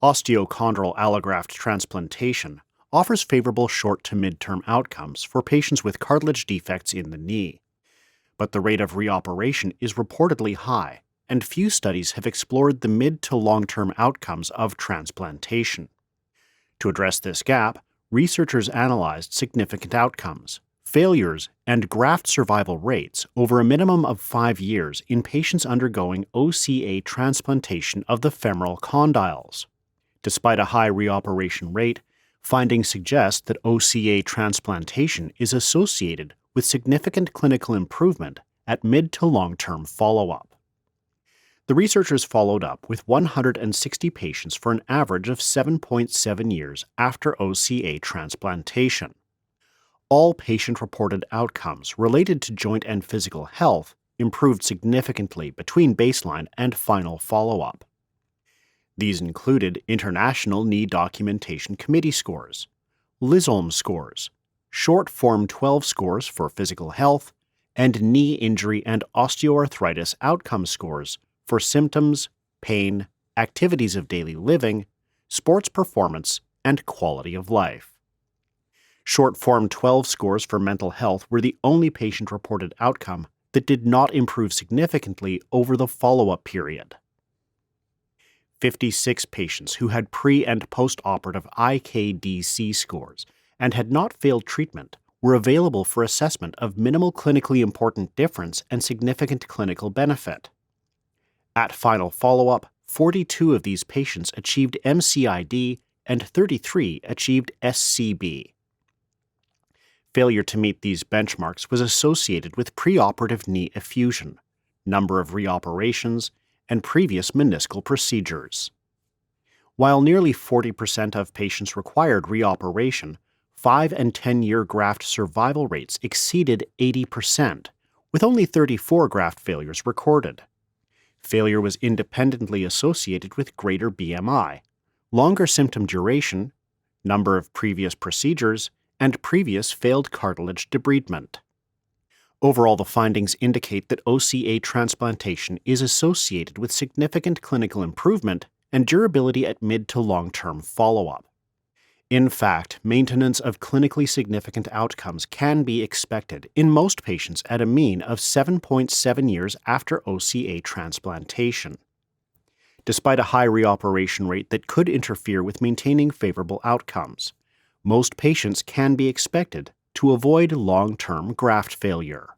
Osteochondral allograft transplantation offers favorable short to mid-term outcomes for patients with cartilage defects in the knee. But the rate of reoperation is reportedly high, and few studies have explored the mid to long-term outcomes of transplantation. To address this gap, researchers analyzed significant outcomes, failures, and graft survival rates over a minimum of 5 years in patients undergoing OCA transplantation of the femoral condyles. Despite a high reoperation rate, findings suggest that OCA transplantation is associated with significant clinical improvement at mid to long-term follow-up. The researchers followed up with 160 patients for an average of 7.7 years after OCA transplantation. All patient-reported outcomes related to joint and physical health improved significantly between baseline and final follow-up. These included International Knee Documentation Committee scores, LISOLM scores, short Form 12 scores for physical health, and knee injury and osteoarthritis outcome scores for symptoms, pain, activities of daily living, sports performance, and quality of life. Short Form 12 scores for mental health were the only patient-reported outcome that did not improve significantly over the follow-up period. 56 patients who had pre- and post-operative IKDC scores and had not failed treatment were available for assessment of minimal clinically important difference and significant clinical benefit. At final follow-up, 42 of these patients achieved MCID and 33 achieved SCB. Failure to meet these benchmarks was associated with preoperative knee effusion, number of reoperations, and previous meniscal procedures. While nearly 40% of patients required reoperation, 5- and 10-year graft survival rates exceeded 80%, with only 34 graft failures recorded. Failure was independently associated with greater BMI, longer symptom duration, number of previous procedures, and previous failed cartilage debridement. Overall, the findings indicate that OCA transplantation is associated with significant clinical improvement and durability at mid to long-term follow-up. In fact, maintenance of clinically significant outcomes can be expected in most patients at a mean of 7.7 years after OCA transplantation. Despite a high reoperation rate that could interfere with maintaining favorable outcomes, most patients can be expected to avoid long-term graft failure.